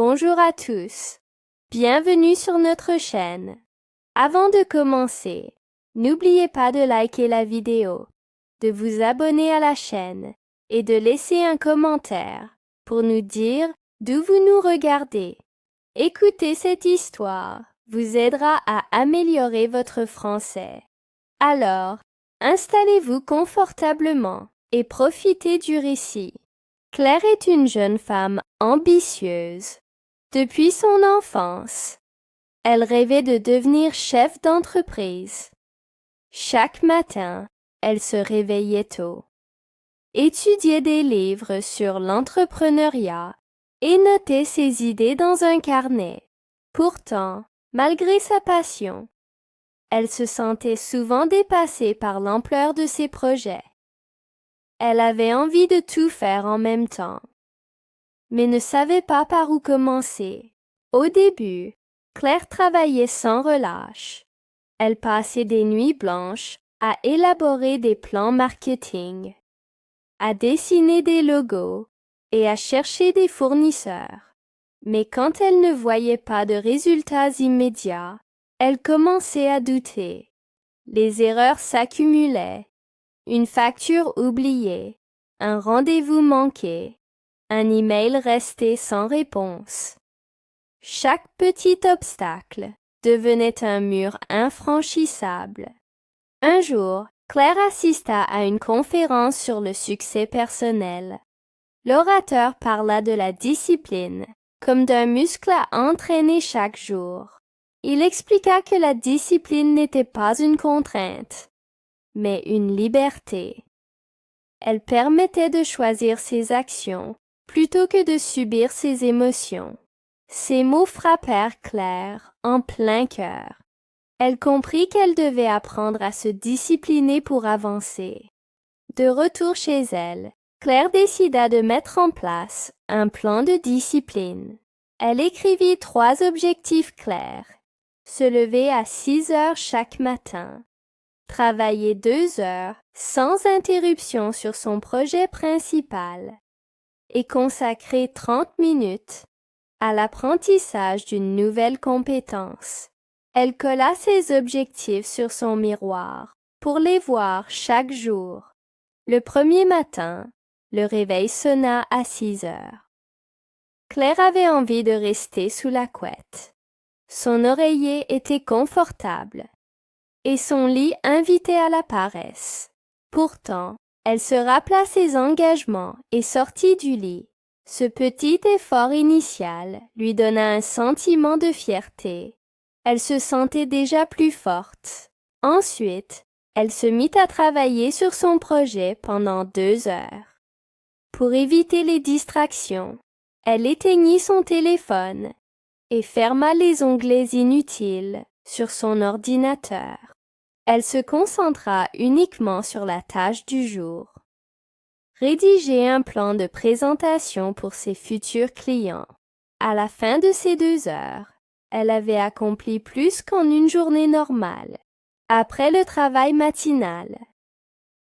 Bonjour à tous. Bienvenue sur notre chaîne. Avant de commencer, n'oubliez pas de liker la vidéo, de vous abonner à la chaîne et de laisser un commentaire pour nous dire d'où vous nous regardez. Écouter cette histoire vous aidera à améliorer votre français. Alors, installez-vous confortablement et profitez du récit. Claire est une jeune femme ambitieuse. Depuis son enfance, elle rêvait de devenir chef d'entreprise. Chaque matin, elle se réveillait tôt, étudiait des livres sur l'entrepreneuriat et notait ses idées dans un carnet. Pourtant, malgré sa passion, elle se sentait souvent dépassée par l'ampleur de ses projets. Elle avait envie de tout faire en même temps, mais ne savait pas par où commencer. Au début, Claire travaillait sans relâche. Elle passait des nuits blanches à élaborer des plans marketing, à dessiner des logos et à chercher des fournisseurs. Mais quand elle ne voyait pas de résultats immédiats, elle commençait à douter. Les erreurs s'accumulaient. Une facture oubliée, un rendez-vous manqué, un email resté sans réponse. Chaque petit obstacle devenait un mur infranchissable. Un jour, Claire assista à une conférence sur le succès personnel. L'orateur parla de la discipline comme d'un muscle à entraîner chaque jour. Il expliqua que la discipline n'était pas une contrainte, mais une liberté. Elle permettait de choisir ses actions plutôt que de subir ses émotions. Ces mots frappèrent Claire en plein cœur. Elle comprit qu'elle devait apprendre à se discipliner pour avancer. De retour chez elle, Claire décida de mettre en place un plan de discipline. Elle écrivit 3 objectifs clairs. Se lever à 6 heures chaque matin. Travailler 2 heures sans interruption sur son projet principal. Et consacrer 30 minutes à l'apprentissage d'une nouvelle compétence. Elle colla ses objectifs sur son miroir pour les voir chaque jour. Le premier matin, le réveil sonna à 6 heures. Claire avait envie de rester sous la couette. Son oreiller était confortable et son lit invitait à la paresse. Pourtant, elle se rappela ses engagements et sortit du lit. Ce petit effort initial lui donna un sentiment de fierté. Elle se sentait déjà plus forte. Ensuite, elle se mit à travailler sur son projet pendant 2 heures. Pour éviter les distractions, elle éteignit son téléphone et ferma les onglets inutiles sur son ordinateur. Elle se concentra uniquement sur la tâche du jour. Rédiger un plan de présentation pour ses futurs clients. À la fin de ces 2 heures, elle avait accompli plus qu'en une journée normale. Après le travail matinal,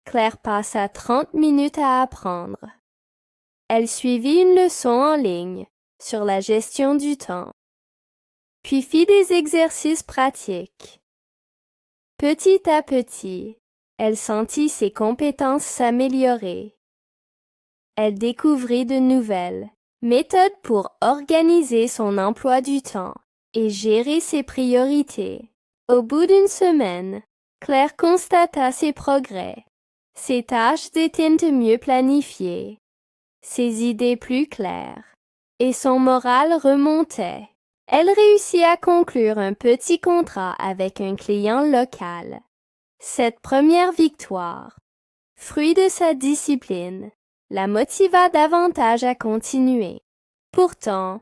Claire passa 30 minutes à apprendre. Elle suivit une leçon en ligne sur la gestion du temps, puis fit des exercices pratiques. Petit à petit, elle sentit ses compétences s'améliorer. Elle découvrit de nouvelles méthodes pour organiser son emploi du temps et gérer ses priorités. Au bout d'une semaine, Claire constata ses progrès. Ses tâches étaient mieux planifiées, ses idées plus claires, et son moral remontait. Elle réussit à conclure un petit contrat avec un client local. Cette première victoire, fruit de sa discipline, la motiva davantage à continuer. Pourtant,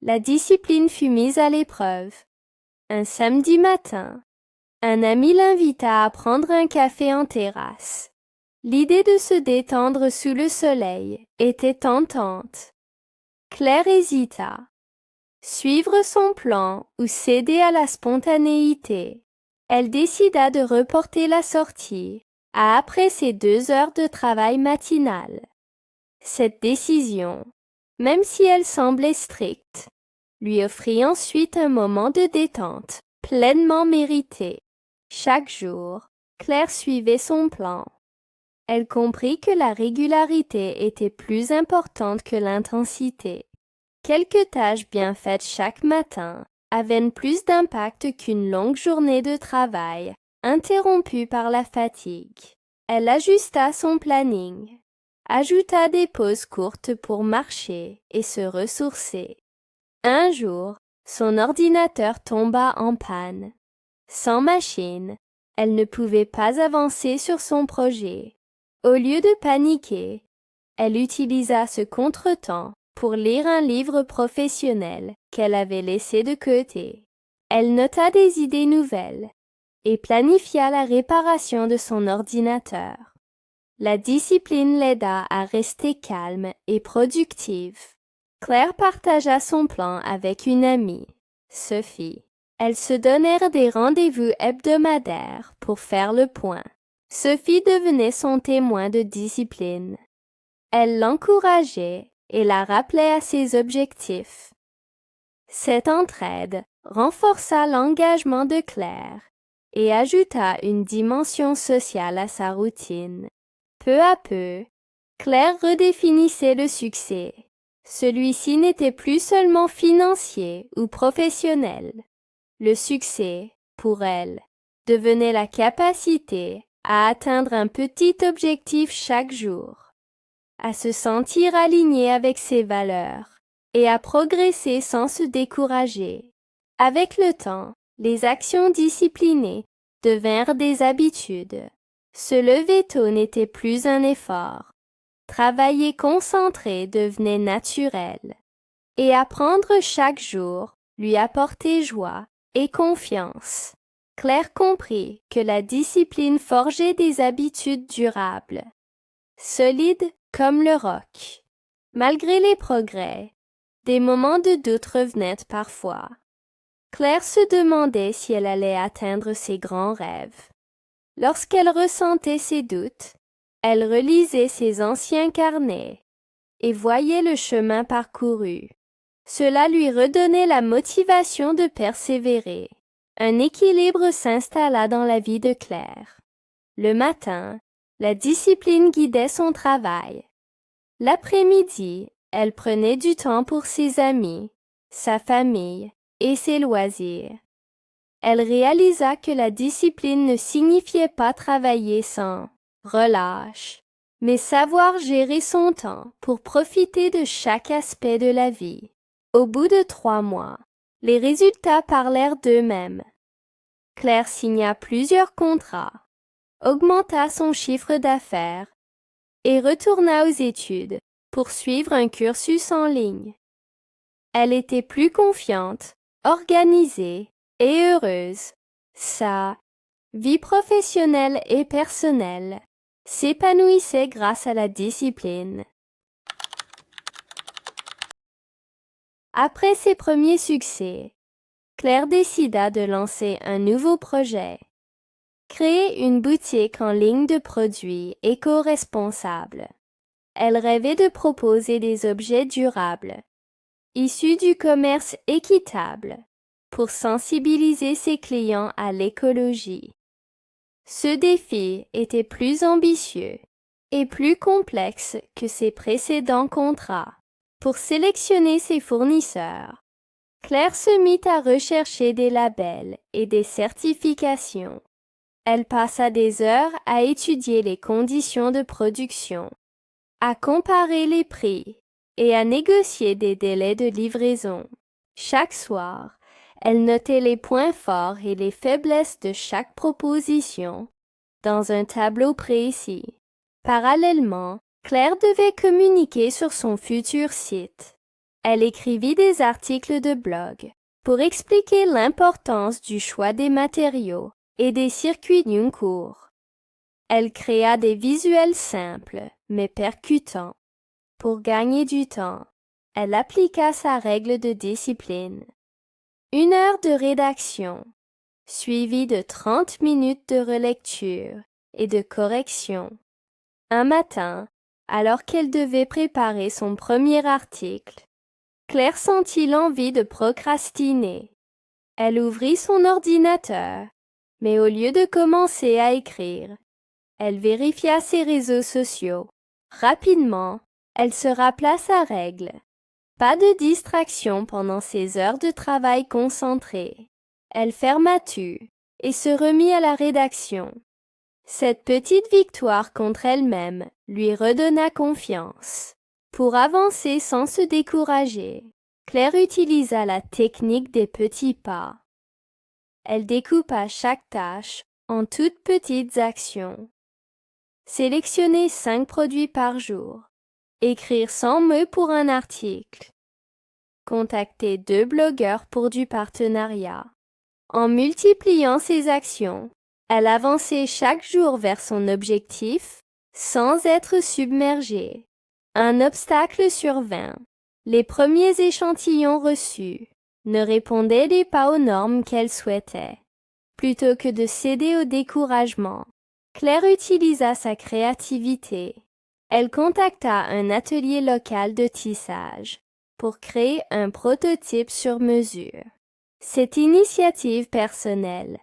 la discipline fut mise à l'épreuve. Un samedi matin, un ami l'invita à prendre un café en terrasse. L'idée de se détendre sous le soleil était tentante. Claire hésita. Suivre son plan ou céder à la spontanéité. Elle décida de reporter la sortie à après ses 2 heures de travail matinal. Cette décision, même si elle semblait stricte, lui offrit ensuite un moment de détente, pleinement mérité. Chaque jour, Claire suivait son plan. Elle comprit que la régularité était plus importante que l'intensité. Quelques tâches bien faites chaque matin avaient plus d'impact qu'une longue journée de travail, interrompue par la fatigue. Elle ajusta son planning, ajouta des pauses courtes pour marcher et se ressourcer. Un jour, son ordinateur tomba en panne. Sans machine, elle ne pouvait pas avancer sur son projet. Au lieu de paniquer, elle utilisa ce contretemps pour lire un livre professionnel qu'elle avait laissé de côté. Elle nota des idées nouvelles et planifia la réparation de son ordinateur. La discipline l'aida à rester calme et productive. Claire partagea son plan avec une amie, Sophie. Elles se donnèrent des rendez-vous hebdomadaires pour faire le point. Sophie devenait son témoin de discipline. Elle l'encourageait et la rappelait à ses objectifs. Cette entraide renforça l'engagement de Claire et ajouta une dimension sociale à sa routine. Peu à peu, Claire redéfinissait le succès. Celui-ci n'était plus seulement financier ou professionnel. Le succès, pour elle, devenait la capacité à atteindre un petit objectif chaque jour, à se sentir alignée avec ses valeurs et à progresser sans se décourager. Avec le temps, les actions disciplinées devinrent des habitudes. Se lever tôt n'était plus un effort. Travailler concentré devenait naturel. Et apprendre chaque jour lui apportait joie et confiance. Claire comprit que la discipline forgeait des habitudes durables, solides comme le roc. Malgré les progrès, des moments de doute revenaient parfois. Claire se demandait si elle allait atteindre ses grands rêves. Lorsqu'elle ressentait ces doutes, elle relisait ses anciens carnets et voyait le chemin parcouru. Cela lui redonnait la motivation de persévérer. Un équilibre s'installa dans la vie de Claire. Le matin, la discipline guidait son travail. L'après-midi, elle prenait du temps pour ses amis, sa famille et ses loisirs. Elle réalisa que la discipline ne signifiait pas travailler sans relâche, mais savoir gérer son temps pour profiter de chaque aspect de la vie. Au bout de 3 mois, les résultats parlèrent d'eux-mêmes. Claire signa plusieurs contrats, augmenta son chiffre d'affaires et retourna aux études pour suivre un cursus en ligne. Elle était plus confiante, organisée et heureuse. Sa vie professionnelle et personnelle s'épanouissait grâce à la discipline. Après ses premiers succès, Claire décida de lancer un nouveau projet. Créer une boutique en ligne de produits éco-responsables. Elle rêvait de proposer des objets durables, issus du commerce équitable, pour sensibiliser ses clients à l'écologie. Ce défi était plus ambitieux et plus complexe que ses précédents contrats. Pour sélectionner ses fournisseurs, Claire se mit à rechercher des labels et des certifications. Elle passa des heures à étudier les conditions de production, à comparer les prix et à négocier des délais de livraison. Chaque soir, elle notait les points forts et les faiblesses de chaque proposition dans un tableau précis. Parallèlement, Claire devait communiquer sur son futur site. Elle écrivit des articles de blog pour expliquer l'importance du choix des matériaux et des circuits d'une cour. Elle créa des visuels simples mais percutants. Pour gagner du temps, elle appliqua sa règle de discipline. 1 heure de rédaction, suivie de 30 minutes de relecture et de correction. Un matin, alors qu'elle devait préparer son premier article, Claire sentit l'envie de procrastiner. Elle ouvrit son ordinateur, mais au lieu de commencer à écrire, elle vérifia ses réseaux sociaux. Rapidement, elle se rappela sa règle. Pas de distraction pendant ses heures de travail concentré. Elle ferma tout et se remit à la rédaction. Cette petite victoire contre elle-même lui redonna confiance. Pour avancer sans se décourager, Claire utilisa la technique des petits pas. Elle découpa chaque tâche en toutes petites actions. Sélectionner 5 produits par jour. Écrire 100 mots pour un article. Contacter 2 blogueurs pour du partenariat. En multipliant ces actions, elle avançait chaque jour vers son objectif sans être submergée. Un obstacle survint. Les premiers échantillons reçus ne répondaient pas aux normes qu'elle souhaitait. Plutôt que de céder au découragement, Claire utilisa sa créativité. Elle contacta un atelier local de tissage pour créer un prototype sur mesure. Cette initiative personnelle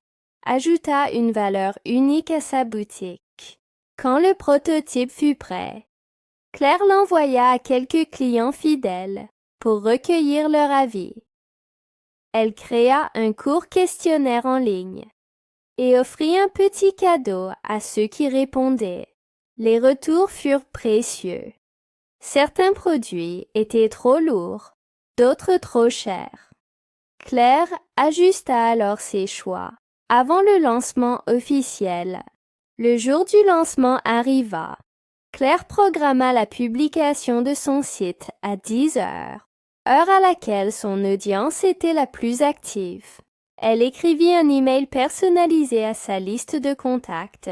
ajouta une valeur unique à sa boutique. Quand le prototype fut prêt, Claire l'envoya à quelques clients fidèles pour recueillir leur avis. Elle créa un court questionnaire en ligne et offrit un petit cadeau à ceux qui répondaient. Les retours furent précieux. Certains produits étaient trop lourds, d'autres trop chers. Claire ajusta alors ses choix avant le lancement officiel. Le jour du lancement arriva. Claire programma la publication de son site à 10 heures, heure à laquelle son audience était la plus active. Elle écrivit un email personnalisé à sa liste de contacts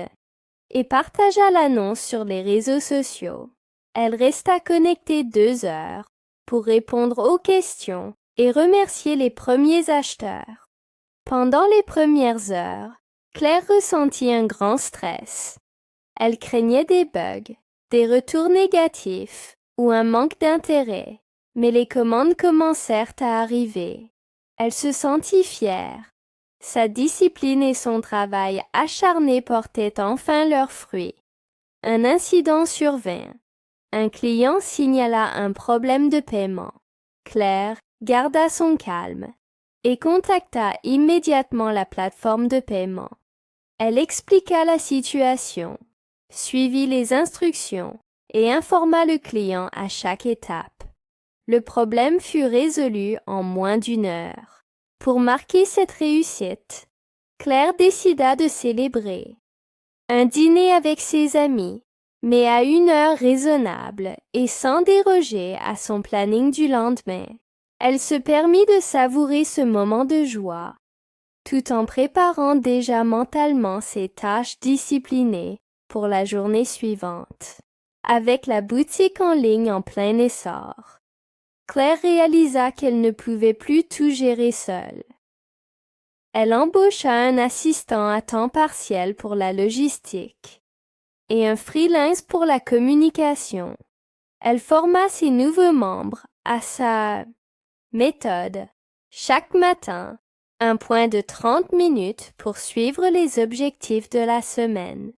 et partagea l'annonce sur les réseaux sociaux. Elle resta connectée 2 heures pour répondre aux questions et remercier les premiers acheteurs. Pendant les premières heures, Claire ressentit un grand stress. Elle craignait des bugs, des retours négatifs ou un manque d'intérêt, mais les commandes commencèrent à arriver. Elle se sentit fière. Sa discipline et son travail acharné portaient enfin leurs fruits. Un incident survint. Un client signala un problème de paiement. Claire garda son calme et contacta immédiatement la plateforme de paiement. Elle expliqua la situation, suivit les instructions et informa le client à chaque étape. Le problème fut résolu en moins d'1 heure. Pour marquer cette réussite, Claire décida de célébrer. Un dîner avec ses amis, mais à une heure raisonnable et sans déroger à son planning du lendemain. Elle se permit de savourer ce moment de joie, tout en préparant déjà mentalement ses tâches disciplinées pour la journée suivante. Avec la boutique en ligne en plein essor, Claire réalisa qu'elle ne pouvait plus tout gérer seule. Elle embaucha un assistant à temps partiel pour la logistique et un freelance pour la communication. Elle forma ses nouveaux membres à sa méthode. Chaque matin, un point de 30 minutes pour suivre les objectifs de la semaine.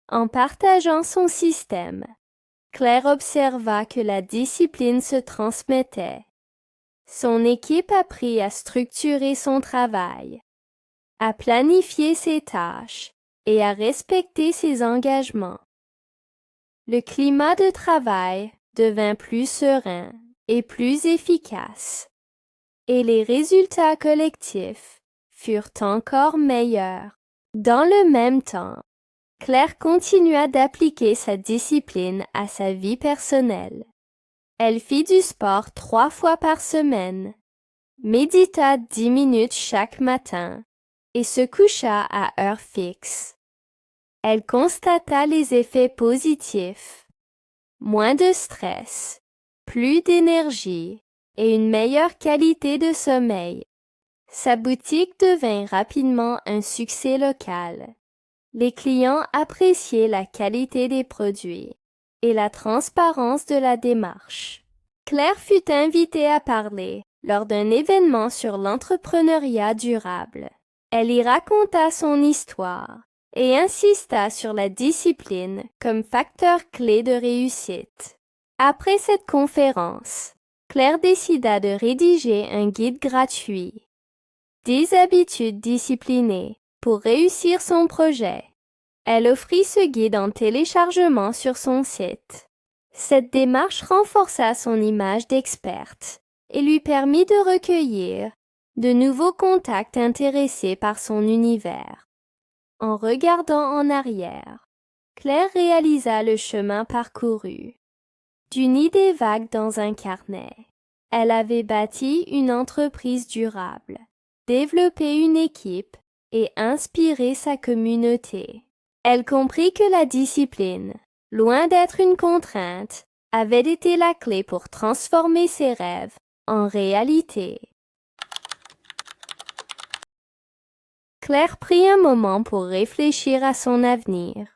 En partageant son système, Claire observa que la discipline se transmettait. Son équipe apprit à structurer son travail, à planifier ses tâches et à respecter ses engagements. Le climat de travail devint plus serein et plus efficace, et les résultats collectifs furent encore meilleurs. Dans le même temps, Claire continua d'appliquer sa discipline à sa vie personnelle. Elle fit du sport 3 fois par semaine, médita 10 minutes chaque matin et se coucha à heure fixe. Elle constata les effets positifs, moins de stress, plus d'énergie et une meilleure qualité de sommeil. Sa boutique devint rapidement un succès local. Les clients appréciaient la qualité des produits et la transparence de la démarche. Claire fut invitée à parler lors d'un événement sur l'entrepreneuriat durable. Elle y raconta son histoire et insista sur la discipline comme facteur clé de réussite. Après cette conférence, Claire décida de rédiger un guide gratuit. 10 habitudes disciplinées pour réussir son projet. Elle offrit ce guide en téléchargement sur son site. Cette démarche renforça son image d'experte et lui permit de recueillir de nouveaux contacts intéressés par son univers. En regardant en arrière, Claire réalisa le chemin parcouru. D'une idée vague dans un carnet, elle avait bâti une entreprise durable, développé une équipe et inspiré sa communauté. Elle comprit que la discipline, loin d'être une contrainte, avait été la clé pour transformer ses rêves en réalité. Claire prit un moment pour réfléchir à son avenir.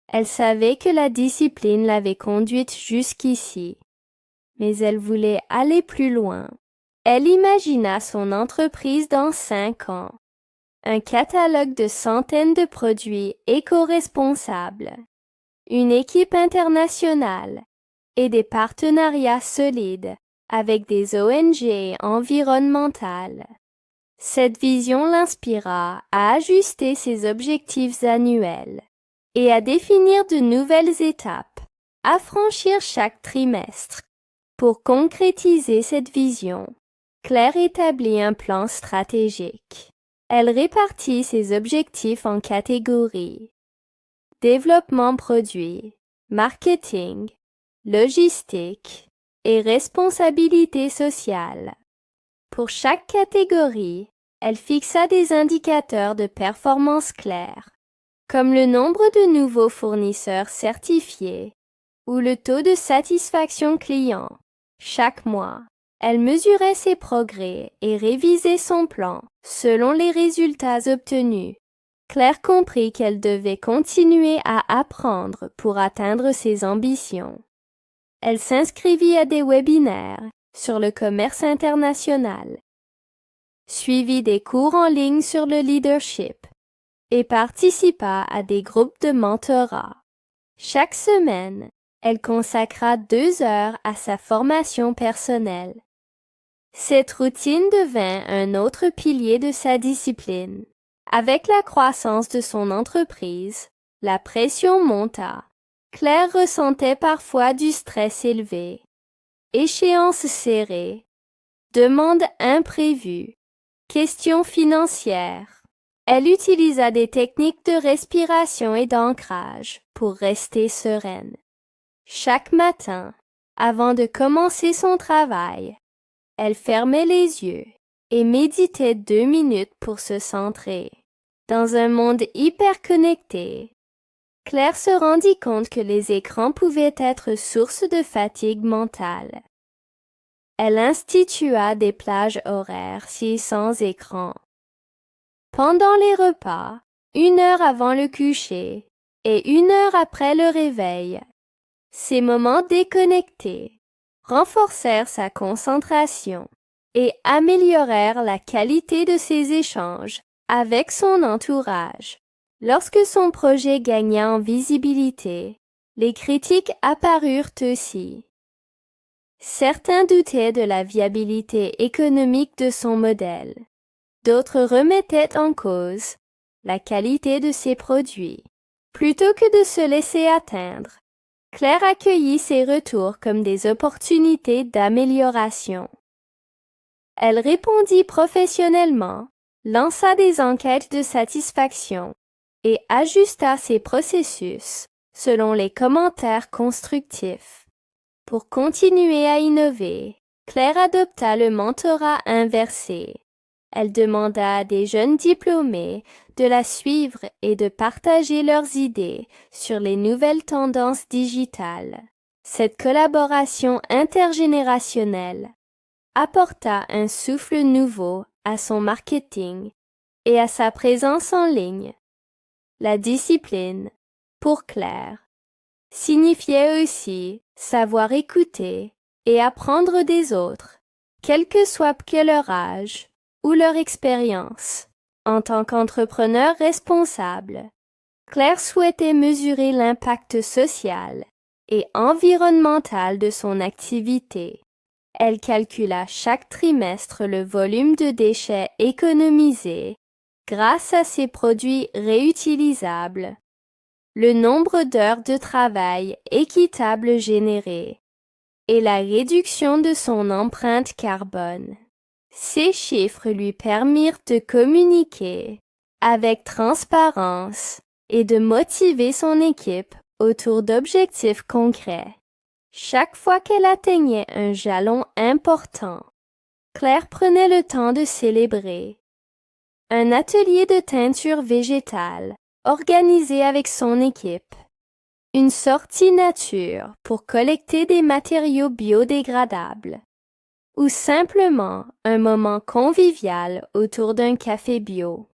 Elle savait que la discipline l'avait conduite jusqu'ici, mais elle voulait aller plus loin. Elle imagina son entreprise dans 5 ans. Un catalogue de centaines de produits éco-responsables, une équipe internationale et des partenariats solides avec des ONG environnementales. Cette vision l'inspira à ajuster ses objectifs annuels et à définir de nouvelles étapes, à franchir chaque trimestre. Pour concrétiser cette vision, Claire établit un plan stratégique. Elle répartit ses objectifs en catégories: développement produit, marketing, logistique et responsabilité sociale. Pour chaque catégorie, elle fixa des indicateurs de performance clairs, comme le nombre de nouveaux fournisseurs certifiés ou le taux de satisfaction client. Chaque mois, elle mesurait ses progrès et révisait son plan selon les résultats obtenus. Claire comprit qu'elle devait continuer à apprendre pour atteindre ses ambitions. Elle s'inscrivit à des webinaires sur le commerce international, suivit des cours en ligne sur le leadership et participa à des groupes de mentorat. Chaque semaine, elle consacra 2 heures à sa formation personnelle. Cette routine devint un autre pilier de sa discipline. Avec la croissance de son entreprise, la pression monta. Claire ressentait parfois du stress élevé, échéances serrées, demandes imprévues, questions financières. Elle utilisa des techniques de respiration et d'ancrage pour rester sereine. Chaque matin, avant de commencer son travail, elle fermait les yeux et méditait 2 minutes pour se centrer. Dans un monde hyper connecté, Claire se rendit compte que les écrans pouvaient être source de fatigue mentale. Elle institua des plages horaires sans écran. Pendant les repas, 1 heure avant le coucher et 1 heure après le réveil, ces moments déconnectés renforcèrent sa concentration et améliorèrent la qualité de ses échanges avec son entourage. Lorsque son projet gagna en visibilité, les critiques apparurent aussi. Certains doutaient de la viabilité économique de son modèle. D'autres remettaient en cause la qualité de ses produits. Plutôt que de se laisser atteindre, Claire accueillit ces retours comme des opportunités d'amélioration. Elle répondit professionnellement, lança des enquêtes de satisfaction et ajusta ses processus selon les commentaires constructifs. Pour continuer à innover, Claire adopta le mentorat inversé. Elle demanda à des jeunes diplômés de la suivre et de partager leurs idées sur les nouvelles tendances digitales. Cette collaboration intergénérationnelle apporta un souffle nouveau à son marketing et à sa présence en ligne. La discipline, pour Claire, signifiait aussi savoir écouter et apprendre des autres, quel que soit leur âge ou leur expérience. En tant qu'entrepreneur responsable, Claire souhaitait mesurer l'impact social et environnemental de son activité. Elle calcula chaque trimestre le volume de déchets économisés grâce à ses produits réutilisables, le nombre d'heures de travail équitable générées et la réduction de son empreinte carbone. Ces chiffres lui permirent de communiquer avec transparence et de motiver son équipe autour d'objectifs concrets. Chaque fois qu'elle atteignait un jalon important, Claire prenait le temps de célébrer. Un atelier de teinture végétale organisé avec son équipe, une sortie nature pour collecter des matériaux biodégradables, ou simplement un moment convivial autour d'un café bio.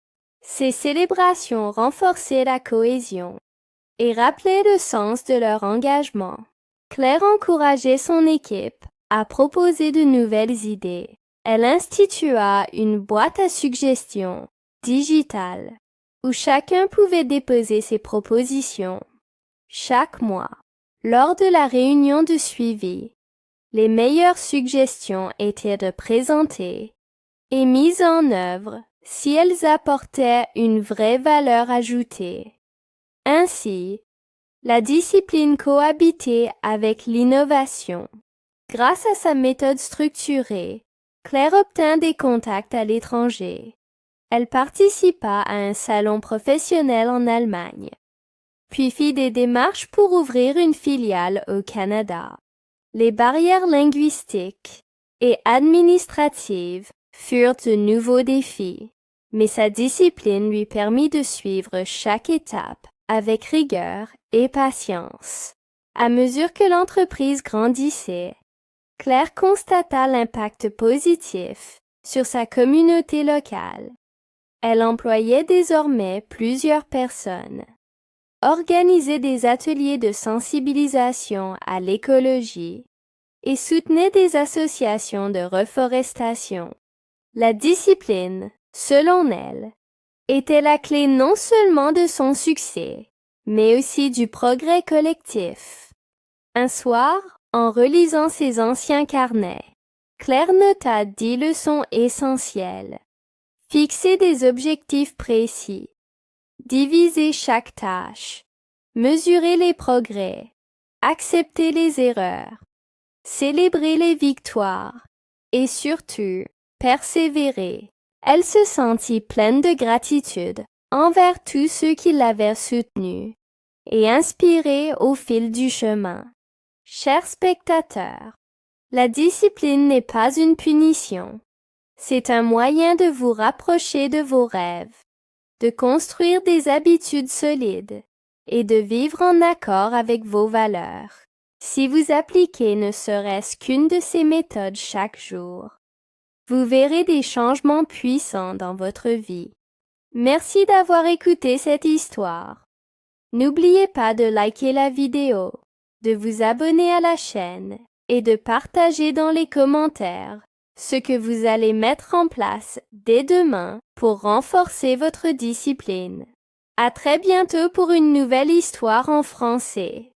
Ces célébrations renforçaient la cohésion et rappelaient le sens de leur engagement. Claire encourageait son équipe à proposer de nouvelles idées. Elle institua une boîte à suggestions digitale où chacun pouvait déposer ses propositions. Chaque mois, lors de la réunion de suivi, les meilleures suggestions étaient de présenter et mises en œuvre si elles apportaient une vraie valeur ajoutée. Ainsi, la discipline cohabitait avec l'innovation. Grâce à sa méthode structurée, Claire obtint des contacts à l'étranger. Elle participa à un salon professionnel en Allemagne, puis fit des démarches pour ouvrir une filiale au Canada. Les barrières linguistiques et administratives furent de nouveaux défis, mais sa discipline lui permit de suivre chaque étape avec rigueur et patience. À mesure que l'entreprise grandissait, Claire constata l'impact positif sur sa communauté locale. Elle employait désormais plusieurs personnes, organisait des ateliers de sensibilisation à l'écologie et soutenait des associations de reforestation. La discipline, selon elle, était la clé non seulement de son succès, mais aussi du progrès collectif. Un soir, en relisant ses anciens carnets, Claire nota 10 leçons essentielles. Fixer des objectifs précis, diviser chaque tâche, mesurer les progrès, accepter les erreurs, célébrer les victoires et surtout, persévérer. Elle se sentit pleine de gratitude envers tous ceux qui l'avaient soutenue et inspirée au fil du chemin. Chers spectateurs, la discipline n'est pas une punition. C'est un moyen de vous rapprocher de vos rêves, de construire des habitudes solides et de vivre en accord avec vos valeurs. Si vous appliquez ne serait-ce qu'une de ces méthodes chaque jour, vous verrez des changements puissants dans votre vie. Merci d'avoir écouté cette histoire. N'oubliez pas de liker la vidéo, de vous abonner à la chaîne et de partager dans les commentaires ce que vous allez mettre en place dès demain pour renforcer votre discipline. À très bientôt pour une nouvelle histoire en français.